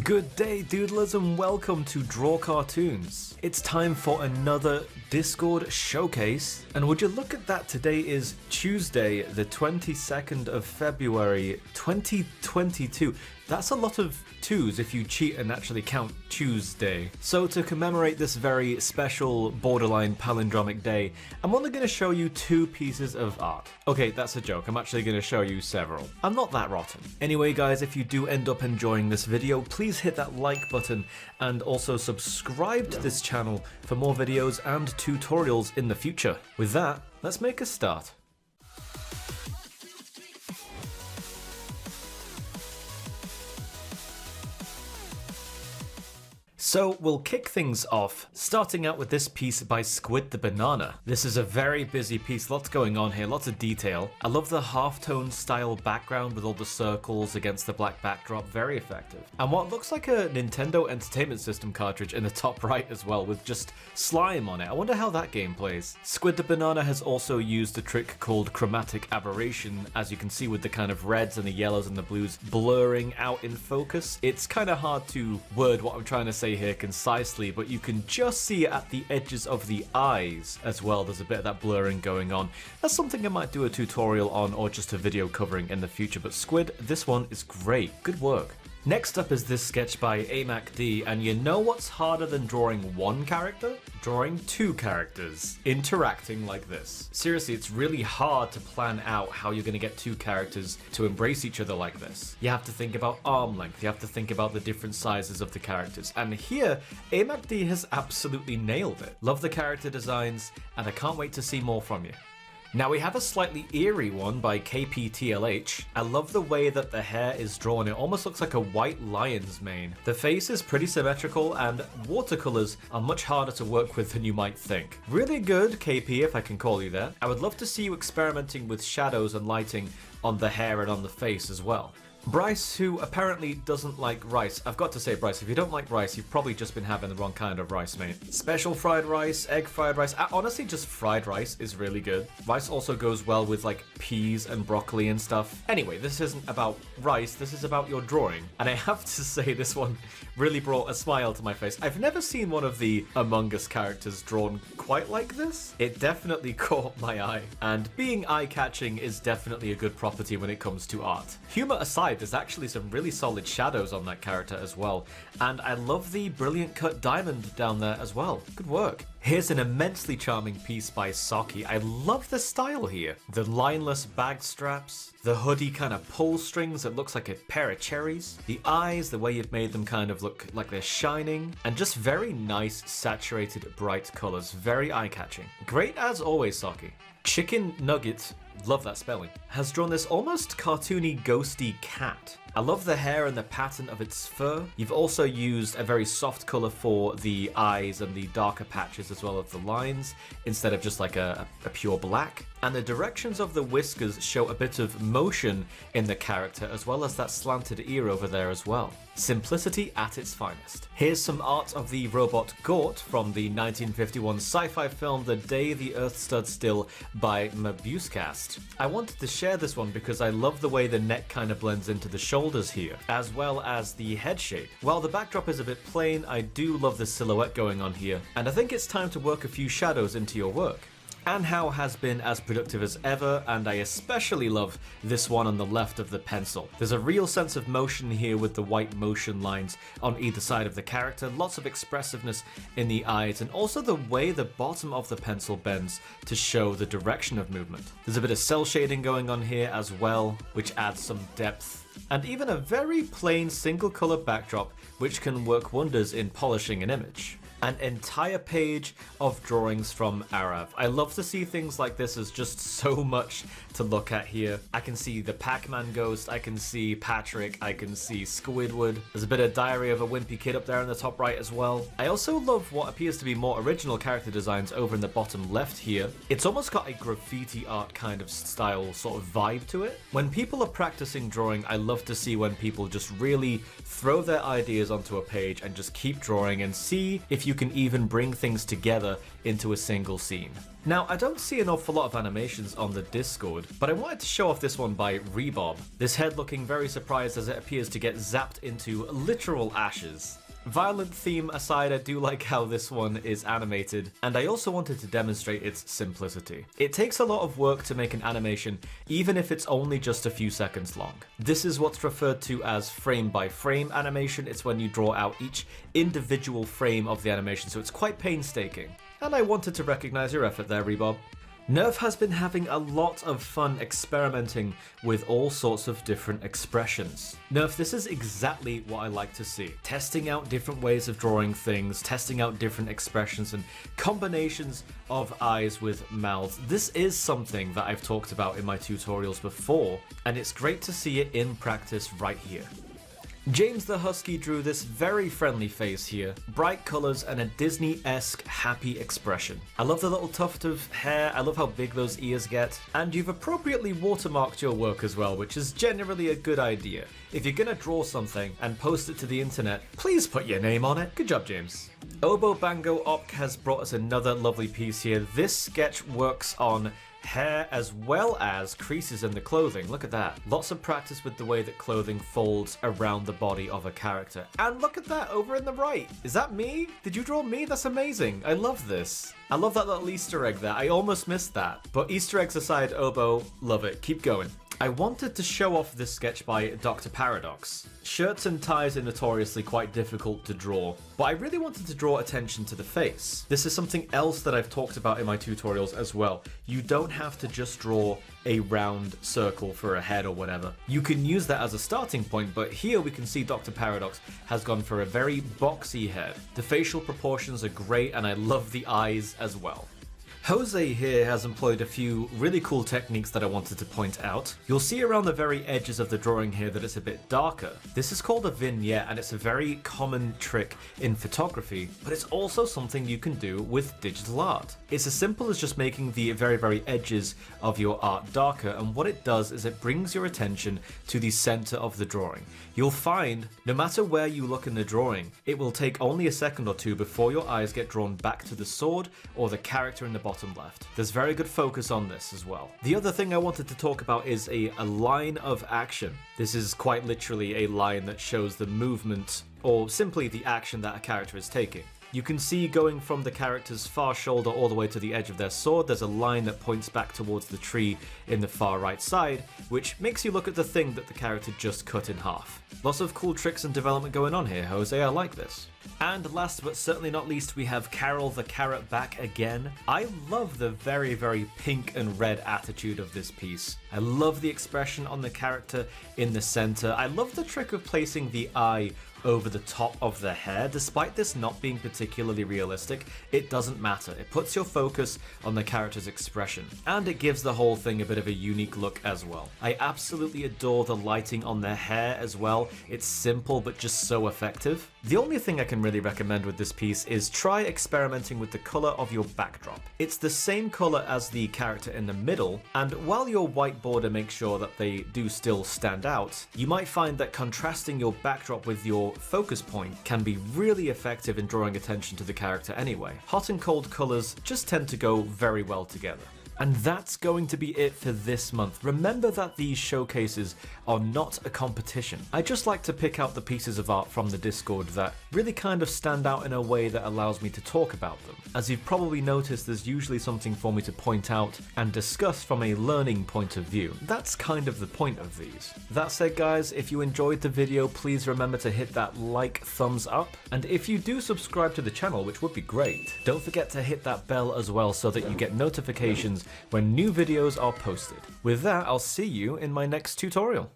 Good day, doodlers, and welcome to Draw Cartoons. It's time for another Discord showcase, and would you look at that, today is Tuesday, the 22nd of February, 2022. That's a lot of twos if you cheat and actually count Tuesday. So to commemorate this very special borderline palindromic day, I'm only going to show you two pieces of art. Okay, that's a joke, I'm actually going to show you several. I'm not that rotten. Anyway guys, if you do end up enjoying this video, please hit that like button and also subscribe to this channel for more videos and tutorials in the future. With that, let's make a start. So we'll kick things off, starting out with this piece by SquidtheBanana. This is a very busy piece, lots going on here, lots of detail. I love the halftone style background with all the circles against the black backdrop, very effective. And what looks like a Nintendo Entertainment System cartridge in the top right as well, with just slime on it. I wonder how that game plays. SquidtheBanana has also used a trick called chromatic aberration, as you can see with the kind of reds and the yellows and the blues blurring out in focus. It's kind of hard to word what I'm trying to say here concisely, but you can just see it at the edges of the eyes as well. There's a bit of that blurring going on. That's something I might do a tutorial on or just a video covering in the future, but Squid, this one is great. Good work. Next up is this sketch by AMACD, and you know what's harder than drawing one character? Drawing two characters interacting like this. Seriously, it's really hard to plan out how you're going to get two characters to embrace each other like this. You have to think about arm length, you have to think about the different sizes of the characters, and here, AMACD has absolutely nailed it. Love the character designs, and I can't wait to see more from you. Now we have a slightly eerie one by KPTLH. I love the way that the hair is drawn. It almost looks like a white lion's mane. The face is pretty symmetrical, and watercolors are much harder to work with than you might think. Really good, KP, if I can call you that. I would love to see you experimenting with shadows and lighting on the hair and on the face as well. Bryce, who apparently doesn't like rice. I've got to say, Bryce, if you don't like rice, you've probably just been having the wrong kind of rice, mate. Special fried rice, egg fried rice. Honestly, just fried rice is really good. Rice also goes well with like peas and broccoli and stuff. Anyway, this isn't about rice, this is about your drawing. And I have to say, this one really brought a smile to my face. I've never seen one of the Among Us characters drawn quite like this. It definitely caught my eye. And being eye-catching is definitely a good property when it comes to art. Humor aside, there's actually some really solid shadows on that character as well. And I love the brilliant cut diamond down there as well. Good work. Here's an immensely charming piece by Saki. I love the style here. The lineless bag straps, the hoodie kind of pull strings that looks like a pair of cherries, the eyes, the way you've made them kind of look like they're shining, and just very nice, saturated, bright colors. Very eye-catching. Great as always, Saki. Chikn Nuggit, love that spelling, has drawn this almost cartoony, ghosty cat. I love the hair and the pattern of its fur. You've also used a very soft color for the eyes and the darker patches as well as the lines, instead of just like a pure black. And the directions of the whiskers show a bit of motion in the character, as well as that slanted ear over there as well. Simplicity at its finest. Here's some art of the robot Gort from the 1951 sci-fi film The Day the Earth Stood Still by Mabusecast. I wanted to share this one because I love the way the neck kind of blends into the shoulders here, as well as the head shape. While the backdrop is a bit plain, I do love the silhouette going on here, and I think it's time to work a few shadows into your work. Anhao has been as productive as ever, and I especially love this one on the left of the pencil. There's a real sense of motion here with the white motion lines on either side of the character, lots of expressiveness in the eyes, and also the way the bottom of the pencil bends to show the direction of movement. There's a bit of cell shading going on here as well, which adds some depth, and even a very plain single color backdrop, which can work wonders in polishing an image. An entire page of drawings from Arav. I love to see things like this. As just so much to look at here. I can see the Pac-Man ghost, I can see Patrick, I can see Squidward. There's a bit of Diary of a Wimpy Kid up there in the top right as well. I also love what appears to be more original character designs over in the bottom left here. It's almost got a graffiti art kind of style sort of vibe to it. When people are practicing drawing, I love to see when people just really throw their ideas onto a page and just keep drawing and see if if you can even bring things together into a single scene. Now, I don't see an awful lot of animations on the Discord, but I wanted to show off this one by REEBOB. This head looking very surprised as it appears to get zapped into literal ashes. Violent theme aside, I do like how this one is animated, and I also wanted to demonstrate its simplicity. It takes a lot of work to make an animation, even if it's only just a few seconds long. This is what's referred to as frame-by-frame animation. It's when you draw out each individual frame of the animation, so it's quite painstaking. And I wanted to recognize your effort there, REEBOB. Nurf has been having a lot of fun experimenting with all sorts of different expressions. Nurf, this is exactly what I like to see. Testing out different ways of drawing things, testing out different expressions and combinations of eyes with mouths. This is something that I've talked about in my tutorials before, and it's great to see it in practice right here. Jamesthehusky drew this very friendly face here, bright colours and a Disney-esque happy expression. I love the little tuft of hair, I love how big those ears get, and you've appropriately watermarked your work as well, which is generally a good idea. If you're gonna draw something and post it to the internet, please put your name on it. Good job, James. Obo Bango Opk has brought us another lovely piece here. This sketch works on hair as well as creases in the clothing. Look at that. Lots of practice with the way that clothing folds around the body of a character. And look at that over in the right. Is that me? Did you draw me? That's amazing. I love this. I love that little Easter egg there. I almost missed that. But Easter eggs aside, Obo, love it. Keep going. I wanted to show off this sketch by Dr. Paradox. Shirts and ties are notoriously quite difficult to draw, but I really wanted to draw attention to the face. This is something else that I've talked about in my tutorials as well. You don't have to just draw a round circle for a head or whatever. You can use that as a starting point, but here we can see Dr. Paradox has gone for a very boxy head. The facial proportions are great and I love the eyes as well. Jose here has employed a few really cool techniques that I wanted to point out. You'll see around the very edges of the drawing here that it's a bit darker. This is called a vignette and it's a very common trick in photography, but it's also something you can do with digital art. It's as simple as just making the very edges of your art darker, and what it does is it brings your attention to the center of the drawing. You'll find no matter where you look in the drawing, it will take only a second or two before your eyes get drawn back to the sword or the character in the bottom left. There's very good focus on this as well. The other thing I wanted to talk about is a line of action. This is quite literally a line that shows the movement or simply the action that a character is taking. You can see going from the character's far shoulder all the way to the edge of their sword, there's a line that points back towards the tree in the far right side, which makes you look at the thing that the character just cut in half. Lots of cool tricks and development going on here, Jose, I like this. And last but certainly not least, we have CarolTheCarrot back again. I love the very pink and red attitude of this piece. I love the expression on the character in the center. I love the trick of placing the eye over the top of the hair. Despite this not being particularly realistic, it doesn't matter. It puts your focus on the character's expression, and it gives the whole thing a bit of a unique look as well. I absolutely adore the lighting on their hair as well. It's simple but just so effective. The only thing I can really recommend with this piece is try experimenting with the color of your backdrop. It's the same color as the character in the middle, and while your white border makes sure that they do still stand out, you might find that contrasting your backdrop with your focus point can be really effective in drawing attention to the character anyway. Hot and cold colors just tend to go very well together. And that's going to be it for this month. Remember that these showcases are not a competition. I just like to pick out the pieces of art from the Discord that really kind of stand out in a way that allows me to talk about them. As you've probably noticed, there's usually something for me to point out and discuss from a learning point of view. That's kind of the point of these. That said, guys, if you enjoyed the video, please remember to hit that like thumbs up. And if you do subscribe to the channel, which would be great, don't forget to hit that bell as well so that you get notifications when new videos are posted. With that, I'll see you in my next tutorial.